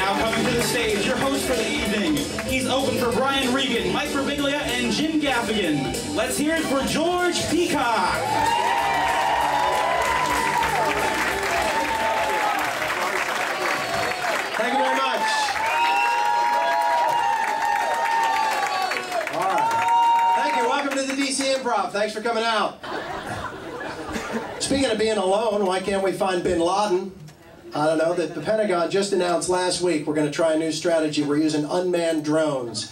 Now coming to the stage, your host for the evening. He's open for Brian Regan, Mike Birbiglia, and Jim Gaffigan. Let's hear it for George Peacock. Thank you very much. All right. Thank you. Welcome to the DC Improv. Thanks for coming out. Speaking of being alone, why can't we find Bin Laden? I don't know. The Pentagon just announced last week we're going to try a new strategy. We're using unmanned drones.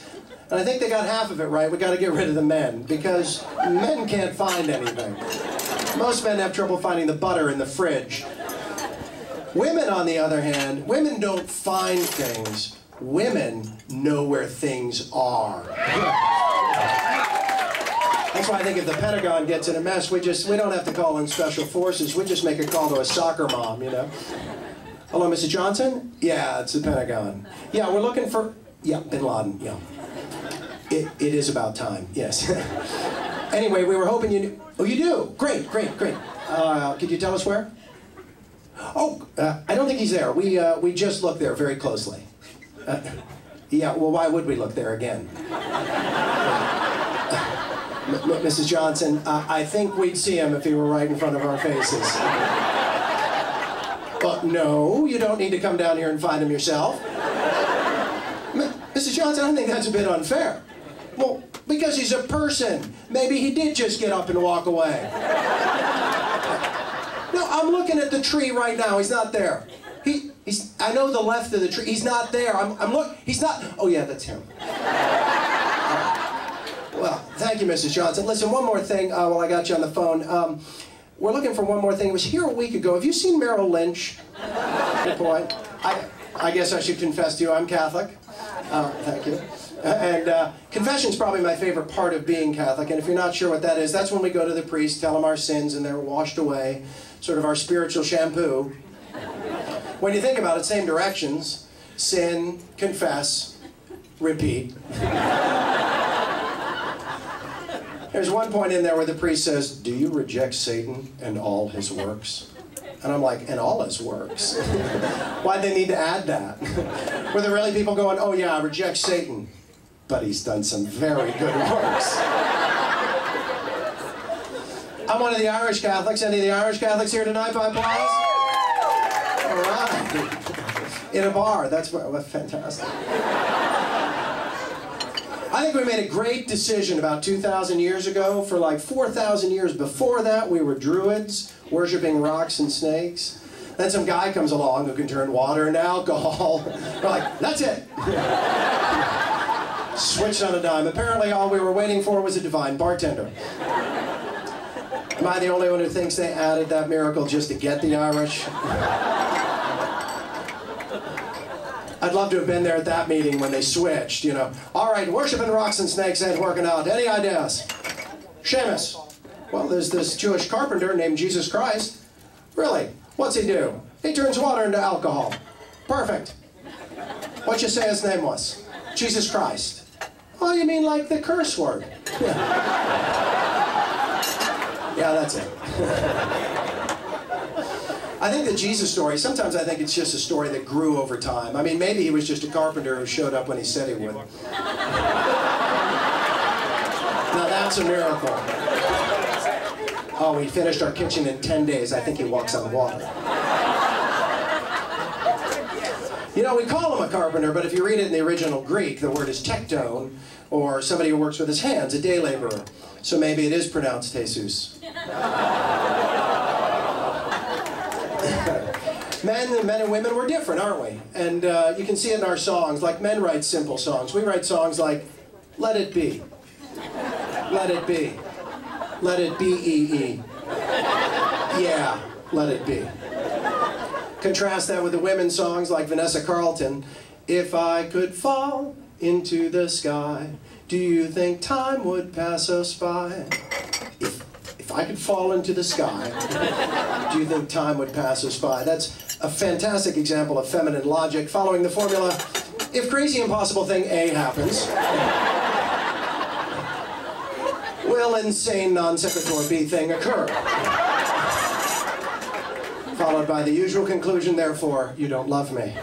And I think they got half of it right. We got to get rid of the men, because men can't find anything. Most men have trouble finding the butter in the fridge. Women, on the other hand, women don't find things. Women know where things are. That's why I think if the Pentagon gets in a mess, we don't have to call in special forces. We just make a call to a soccer mom, you know. Hello, Mrs. Johnson? Yeah, it's the Pentagon. Yeah, we're looking for... Yeah, Bin Laden, yeah. It is about time, yes. Anyway, we were hoping you knew... Oh, you do? Great, great, great. Could you tell us where? Oh, I don't think he's there. We just looked there very closely. Yeah, well, why would we look there again? Mrs. Johnson, I think we'd see him if he were right in front of our faces. But no, you don't need to come down here and find him yourself. Mrs. Johnson, I think that's a bit unfair. Well, because he's a person. Maybe he did just get up and walk away. No, I'm looking at the tree right now. He's not there. I know the left of the tree. He's not there. He's not. Oh yeah, that's him. Well, thank you, Mrs. Johnson. Listen, one more thing while I got you on the phone. We're looking for one more thing. It was here a week ago. Have you seen Merrill Lynch? Good point. I guess I should confess to you, I'm Catholic. Thank you. And confession's probably my favorite part of being Catholic. And if you're not sure what that is, that's when we go to the priest, tell him our sins, and they're washed away. Sort of our spiritual shampoo. When you think about it, same directions. Sin, confess, repeat. There's one point in there where the priest says, "Do you reject Satan and all his works?" And I'm like, and all his works? Why'd they need to add that? Were there really people going, oh yeah, I reject Satan, but he's done some very good works? I'm one of the Irish Catholics. Any of the Irish Catholics here tonight by applause? All right. In a bar, that's fantastic. I think we made a great decision about 2,000 years ago. For like 4,000 years before that, we were druids, worshiping rocks and snakes. Then some guy comes along who can turn water into alcohol. We're like, that's it. Switched on a dime. Apparently all we were waiting for was a divine bartender. Am I the only one who thinks they added that miracle just to get the Irish? I'd love to have been there at that meeting when they switched, you know. All right, worshiping rocks and snakes ain't working out. Any ideas? Seamus. Well, there's this Jewish carpenter named Jesus Christ. Really? What's he do? He turns water into alcohol. Perfect. What'd you say his name was? Jesus Christ. Oh, you mean like the curse word? Yeah, that's it. I think the Jesus story, sometimes I think it's just a story that grew over time. I mean, maybe he was just a carpenter who showed up when he said he would. Now that's a miracle. Oh, we finished our kitchen in 10 days. I think he walks on water. You know, we call him a carpenter, but if you read it in the original Greek, the word is tekton, or somebody who works with his hands, a day laborer. So maybe it is pronounced Jesus. Men and women, we're different, aren't we? And you can see it in our songs. Like, men write simple songs. We write songs like, let it be. Let it be. Let it be. Yeah, let it be. Contrast that with the women's songs like Vanessa Carlton. If I could fall into the sky, do you think time would pass us by? If I could fall into the sky, do you think time would pass us by? That's a fantastic example of feminine logic, following the formula, if crazy impossible thing A happens, will insane non sequitur B thing occur? Followed by the usual conclusion, therefore, you don't love me.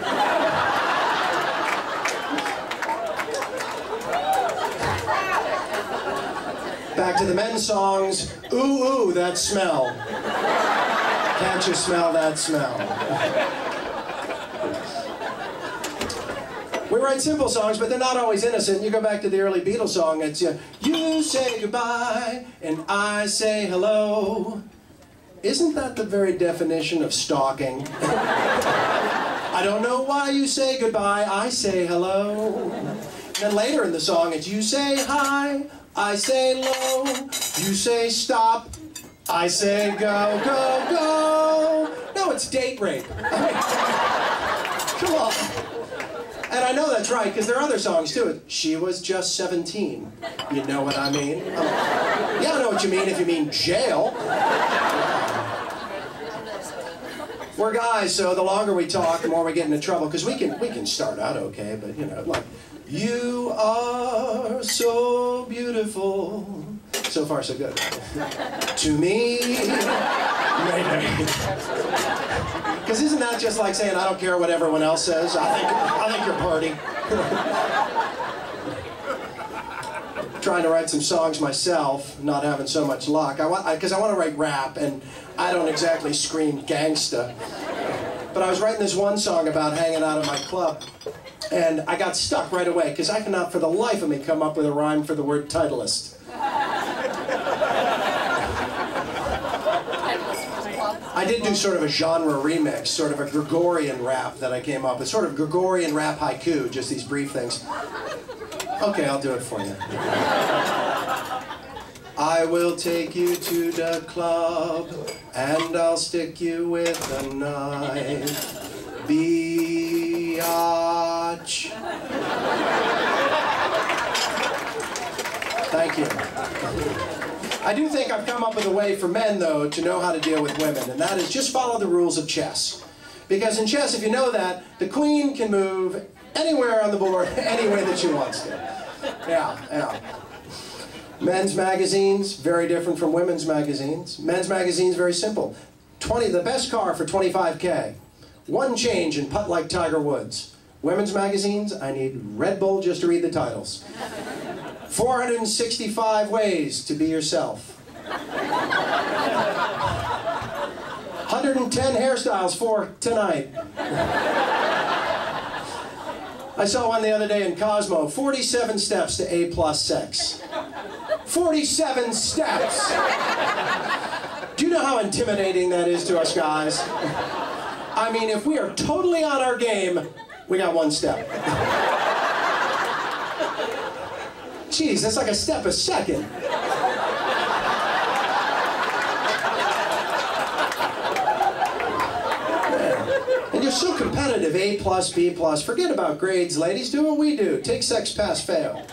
Back to the men's songs. Ooh, ooh, that smell. Can't you smell that smell? We write simple songs, but they're not always innocent. You go back to the early Beatles song, it's you say goodbye, and I say hello. Isn't that the very definition of stalking? I don't know why you say goodbye, I say hello. And then later in the song, it's you say hi, I say low. You say stop, I say go, go, go. No, it's date rape. Come on. And I know that's right, because there are other songs too. She was just 17. You know what I mean? Yeah, I know what you mean if you mean jail. We're guys, so the longer we talk, the more we get into trouble, because we can start out okay, but you know, like, you are so beautiful. So far, so good. To me, maybe. Because isn't that just like saying, I don't care what everyone else says? I think you're party. Trying to write some songs myself, not having so much luck. Because I want to write rap, and I don't exactly scream gangsta. But I was writing this one song about hanging out at my club, and I got stuck right away, because I cannot for the life of me come up with a rhyme for the word Titleist. I did do sort of a genre remix, sort of a Gregorian rap that I came up with, sort of Gregorian rap haiku, just these brief things. Okay, I'll do it for you. I will take you to the club, and I'll stick you with a knife. Biatch. Thank you. I do think I've come up with a way for men, though, to know how to deal with women, and that is just follow the rules of chess. Because in chess, if you know that, the queen can move anywhere on the board, any way that she wants to. Yeah, yeah. Men's magazines, very different from women's magazines. Men's magazines, very simple. The best car for 25K. One change and putt like Tiger Woods. Women's magazines, I need Red Bull just to read the titles. 465 ways to be yourself. 110 hairstyles for tonight. I saw one the other day in Cosmo, 47 steps to A+ sex. 47 steps! Do you know how intimidating that is to us guys? I mean, if we are totally on our game, we got one step. Jeez, that's like a step a second. And you're so competitive, A+, B+. Forget about grades, ladies. Do what we do. Take sex, pass, fail.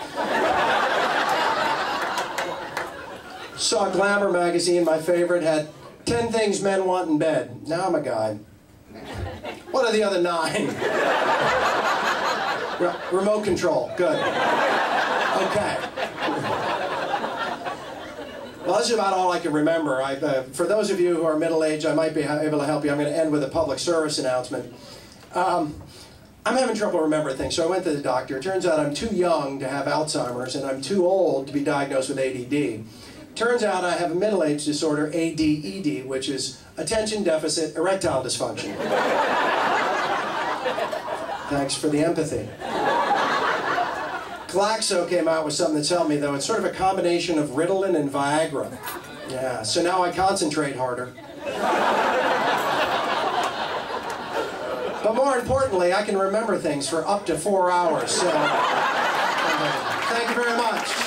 Saw Glamour magazine, my favorite, had 10 things men want in bed. Now I'm a guy. What are the other 9? Remote control. Good. Okay. Well, that's about all I can remember. For those of you who are middle-aged, I might be able to help you. I'm going to end with a public service announcement. I'm having trouble remembering things, so I went to the doctor. It turns out I'm too young to have Alzheimer's, and I'm too old to be diagnosed with ADD. Turns out I have a middle-age disorder, ADED, which is Attention Deficit Erectile Dysfunction. Thanks for the empathy. Glaxo came out with something that's helped me, though. It's sort of a combination of Ritalin and Viagra. Yeah, so now I concentrate harder. But more importantly, I can remember things for up to 4 hours, so... Thank you very much.